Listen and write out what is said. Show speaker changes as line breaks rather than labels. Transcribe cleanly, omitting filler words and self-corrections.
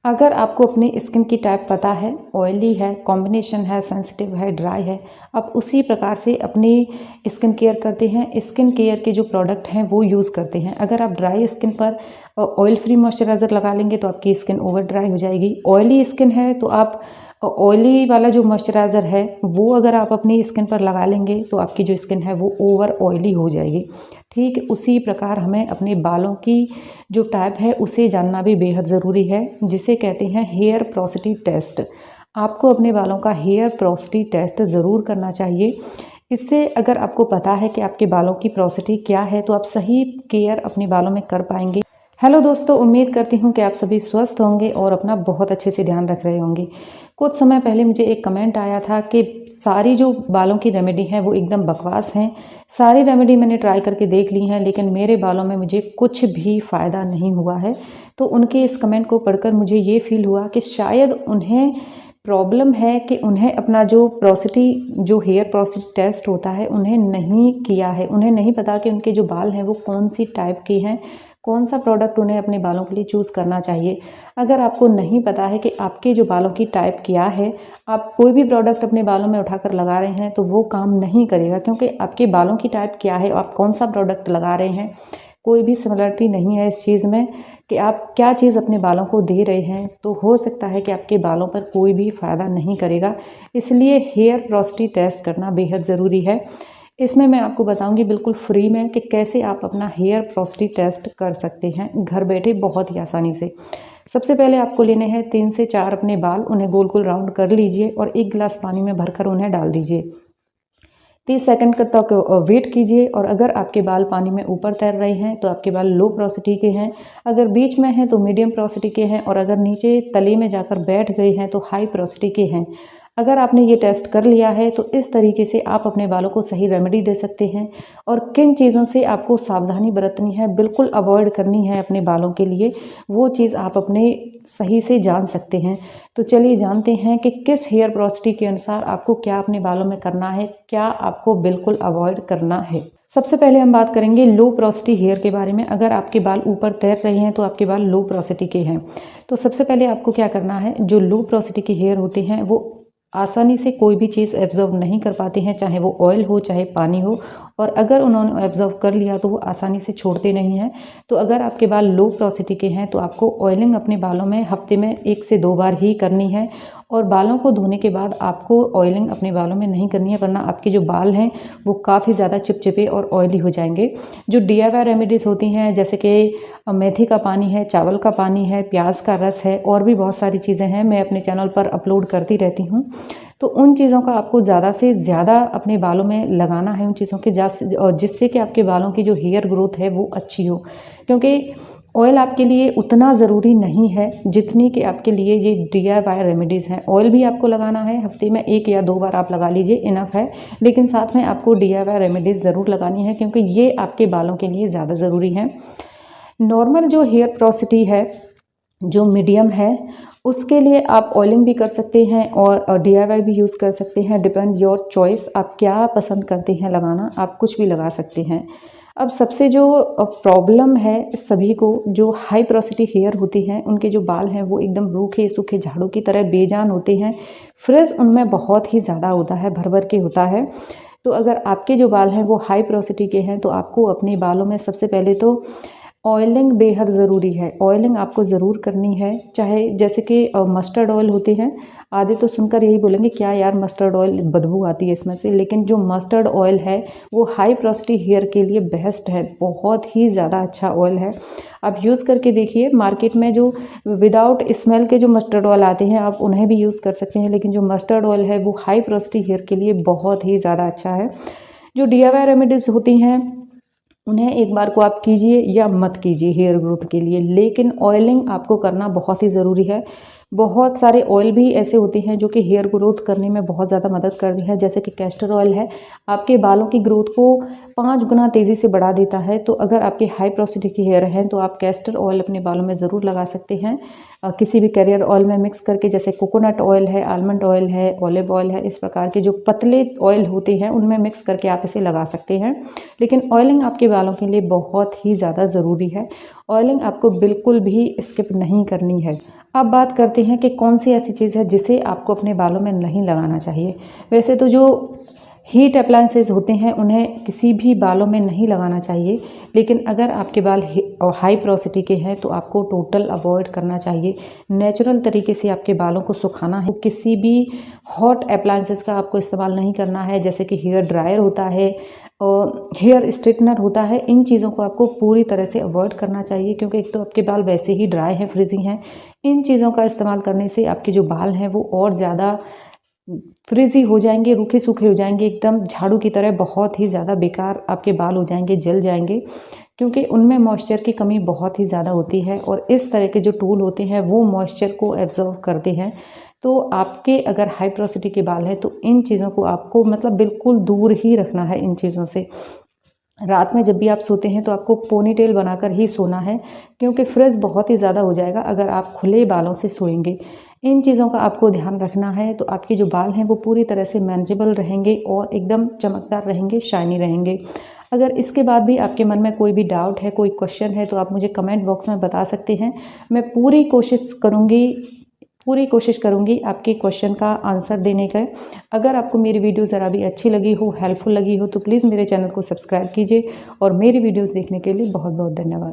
अगर आपको अपनी स्किन की टाइप पता है, ऑयली है, कॉम्बिनेशन है, सेंसिटिव है, ड्राई है, आप उसी प्रकार से अपनी स्किन केयर करते हैं। स्किन केयर के जो प्रोडक्ट हैं वो यूज़ करते हैं। अगर आप ड्राई स्किन पर ऑयल फ्री मॉइस्चराइज़र लगा लेंगे तो आपकी स्किन ओवर ड्राई हो जाएगी। ऑयली स्किन है तो आप ऑयली वाला जो मॉइस्चराइज़र है वो अगर आप अपनी स्किन पर लगा लेंगे तो आपकी जो स्किन है वो ओवर ऑयली हो जाएगी। ठीक उसी प्रकार हमें अपने बालों की जो टाइप है उसे जानना भी बेहद ज़रूरी है, जिसे कहते हैं हेयर पोरोसिटी टेस्ट। आपको अपने बालों का हेयर पोरोसिटी टेस्ट ज़रूर करना चाहिए। इससे अगर आपको पता है कि आपके बालों की पोरोसिटी क्या है तो आप सही केयर अपने बालों में कर पाएंगे। हेलो दोस्तों, उम्मीद करती हूँ कि आप सभी स्वस्थ होंगे और अपना बहुत अच्छे से ध्यान रख रहे होंगे। कुछ समय पहले मुझे एक कमेंट आया था कि सारी जो बालों की रेमेडी हैं वो एकदम बकवास हैं। सारी रेमेडी मैंने ट्राई करके देख ली हैं लेकिन मेरे बालों में मुझे कुछ भी फ़ायदा नहीं हुआ है। तो उनके इस कमेंट को पढ़कर मुझे ये फील हुआ कि शायद उन्हें प्रॉब्लम है कि उन्हें अपना जो हेयर पोरोसिटी टेस्ट होता है उन्हें नहीं किया है। उन्हें नहीं पता कि उनके जो बाल हैं वो कौन सी टाइप के हैं, कौन सा प्रोडक्ट उन्हें अपने बालों के लिए चूज़ करना चाहिए। अगर आपको नहीं पता है कि आपके जो बालों की टाइप क्या है, आप कोई भी प्रोडक्ट अपने बालों में उठाकर लगा रहे हैं तो वो काम नहीं करेगा, क्योंकि आपके बालों की टाइप क्या है, आप कौन सा प्रोडक्ट लगा रहे हैं, कोई भी सिमिलरिटी नहीं है इस चीज़ में कि आप क्या चीज़ अपने बालों को दे रहे हैं। तो हो सकता है कि आपके बालों पर कोई भी फ़ायदा नहीं करेगा। इसलिए हेयर पोरोसिटी टेस्ट करना बेहद ज़रूरी है। इसमें मैं आपको बताऊंगी बिल्कुल फ्री में कि कैसे आप अपना हेयर पोरोसिटी टेस्ट कर सकते हैं घर बैठे बहुत ही आसानी से। सबसे पहले आपको लेने हैं 3 से 4 अपने बाल, उन्हें गोल गोल राउंड कर लीजिए और 1 गिलास पानी में भरकर उन्हें डाल दीजिए। 30 सेकंड तक वेट कीजिए और अगर आपके बाल पानी में ऊपर तैर रहे हैं तो आपके बाल लो पोरोसिटी के हैं, अगर बीच में हैं तो मीडियम पोरोसिटी के हैं और अगर नीचे तले में जाकर बैठ गए हैं तो हाई पोरोसिटी के हैं। अगर आपने ये टेस्ट कर लिया है तो इस तरीके से आप अपने बालों को सही रेमेडी दे सकते हैं। और किन चीज़ों से आपको सावधानी बरतनी है, बिल्कुल अवॉइड करनी है अपने बालों के लिए, वो चीज़ आप अपने सही से जान सकते हैं। तो चलिए जानते हैं कि किस हेयर पोरोसिटी के अनुसार आपको क्या अपने बालों में करना है, क्या आपको बिल्कुल अवॉइड करना है। सबसे पहले हम बात करेंगे लो पोरोसिटी हेयर के बारे में। अगर आपके बाल ऊपर तैर रहे हैं तो आपके बाल लो पोरोसिटी के हैं। तो सबसे पहले आपको क्या करना है, जो लो पोरोसिटी के हेयर होते हैं वो आसानी से कोई भी चीज़ एब्जॉर्व नहीं कर पाते हैं, चाहे वो ऑयल हो चाहे पानी हो, और अगर उन्होंने एब्जॉर्व कर लिया तो वो आसानी से छोड़ते नहीं हैं। तो अगर आपके बाल लो पोरोसिटी के हैं तो आपको ऑयलिंग अपने बालों में हफ्ते में 1 से 2 बार ही करनी है और बालों को धोने के बाद आपको ऑयलिंग अपने बालों में नहीं करनी है, वरना आपके जो बाल हैं वो काफ़ी ज़्यादा चिपचिपे और ऑयली हो जाएंगे। जो DIY रेमेडीज़ होती हैं जैसे कि मेथी का पानी है, चावल का पानी है, प्याज का रस है और भी बहुत सारी चीज़ें हैं, मैं अपने चैनल पर अपलोड करती रहती हूँ। तो उन चीज़ों का आपको ज़्यादा से ज़्यादा अपने बालों में लगाना है, उन चीज़ों के जिससे कि आपके बालों की जो हेयर ग्रोथ है वो अच्छी हो। क्योंकि ऑयल आपके लिए उतना ज़रूरी नहीं है जितनी कि आपके लिए ये DIY रेमेडीज़ हैं। ऑयल भी आपको लगाना है, हफ्ते में 1 या 2 बार आप लगा लीजिए, इनफ है। लेकिन साथ में आपको DIY रेमेडीज़ ज़रूर लगानी है क्योंकि ये आपके बालों के लिए ज़्यादा ज़रूरी है। नॉर्मल जो हेयर पोरोसिटी है, जो मीडियम है, उसके लिए आप ऑयलिंग भी कर सकते हैं और DIY भी यूज़ कर सकते हैं। डिपेंड योर चॉइस, आप क्या पसंद करते हैं लगाना, आप कुछ भी लगा सकते हैं। अब सबसे जो प्रॉब्लम है सभी को, जो हाई पोरोसिटी हेयर होती हैं, उनके जो बाल हैं वो एकदम रूखे सूखे झाड़ू की तरह बेजान होते हैं। फ्रिज उनमें बहुत ही ज़्यादा होता है, भर भर के होता है। तो अगर आपके जो बाल हैं वो हाई पोरोसिटी के हैं तो आपको अपने बालों में सबसे पहले तो ऑयलिंग बेहद ज़रूरी है। ऑयलिंग आपको ज़रूर करनी है, चाहे जैसे कि मस्टर्ड ऑयल होते हैं, आधे तो सुनकर यही बोलेंगे क्या यार मस्टर्ड ऑयल बदबू आती है इसमें से, लेकिन जो मस्टर्ड ऑयल है वो हाई पोरोसिटी हेयर के लिए बेस्ट है, बहुत ही ज़्यादा अच्छा ऑयल है। आप यूज़ करके देखिए, मार्केट में जो विदाउट स्मेल के जो मस्टर्ड ऑयल आते हैं आप उन्हें भी यूज़ कर सकते हैं, लेकिन जो मस्टर्ड ऑयल है वो हाई पोरोसिटी हेयर के लिए बहुत ही ज़्यादा अच्छा है। जो DIY रेमेडीज़ होती हैं उन्हें एक बार को आप कीजिए या मत कीजिए हेयर ग्रोथ के लिए, लेकिन ऑयलिंग आपको करना बहुत ही ज़रूरी है। बहुत सारे ऑयल भी ऐसे होते हैं जो कि हेयर ग्रोथ करने में बहुत ज़्यादा मदद करते हैं, जैसे कि कैस्टर ऑयल है, आपके बालों की ग्रोथ को 5 गुना तेज़ी से बढ़ा देता है। तो अगर आपके हाई पोरोसिटी के हेयर हैं तो आप कैस्टर ऑयल अपने बालों में ज़रूर लगा सकते हैं, किसी भी कैरियर ऑयल में मिक्स करके, जैसे कोकोनट ऑयल है, आलमंड ऑयल है, ऑलिव ऑयल है, इस प्रकार के जो पतले ऑयल होते हैं उनमें मिक्स करके आप इसे लगा सकते हैं। लेकिन ऑयलिंग आपके बालों के लिए बहुत ही ज़्यादा ज़रूरी है, ऑयलिंग आपको बिल्कुल भी स्किप नहीं करनी है। अब बात करते हैं कि कौन सी ऐसी चीज़ है जिसे आपको अपने बालों में नहीं लगाना चाहिए। वैसे तो जो हीट अप्लायंसेस होते हैं उन्हें किसी भी बालों में नहीं लगाना चाहिए, लेकिन अगर आपके बाल हाई पोरोसिटी के हैं तो आपको टोटल अवॉइड करना चाहिए। नेचुरल तरीके से आपके बालों को सुखाना है। किसी भी हॉट अप्लायंसेस का आपको इस्तेमाल नहीं करना है, जैसे कि हेयर ड्रायर होता है और हेयर स्ट्रेटनर होता है। इन चीज़ों को आपको पूरी तरह से अवॉइड करना चाहिए, क्योंकि एक तो आपके बाल वैसे ही ड्राई हैं, फ्रीजी हैं। इन चीज़ों का इस्तेमाल करने से आपके जो बाल हैं वो और ज़्यादा फ्रीजी हो जाएंगे, रूखे सूखे हो जाएंगे, एकदम झाड़ू की तरह बहुत ही ज़्यादा बेकार आपके बाल हो जाएंगे, जल जाएंगे, क्योंकि उनमें मॉइस्चर की कमी बहुत ही ज़्यादा होती है और इस तरह के जो टूल होते हैं वो मॉइस्चर को एब्जॉर्व करते हैं। तो आपके अगर हाई पोरोसिटी के बाल हैं तो इन चीज़ों को आपको मतलब बिल्कुल दूर ही रखना है इन चीज़ों से। रात में जब भी आप सोते हैं तो आपको पोनीटेल बनाकर ही सोना है, क्योंकि फ्रिज बहुत ही ज़्यादा हो जाएगा अगर आप खुले बालों से सोएंगे। इन चीज़ों का आपको ध्यान रखना है, तो आपके जो बाल हैं वो पूरी तरह से मैनेजेबल रहेंगे और एकदम चमकदार रहेंगे, शाइनी रहेंगे। अगर इसके बाद भी आपके मन में कोई भी डाउट है, कोई क्वेश्चन है, तो आप मुझे कमेंट बॉक्स में बता सकते हैं। मैं पूरी कोशिश करूँगी आपके क्वेश्चन का आंसर देने का। अगर आपको मेरी वीडियो ज़रा भी अच्छी लगी हो, हेल्पफुल लगी हो, तो प्लीज़ मेरे चैनल को सब्सक्राइब कीजिए और मेरी वीडियोज़ देखने के लिए बहुत बहुत धन्यवाद।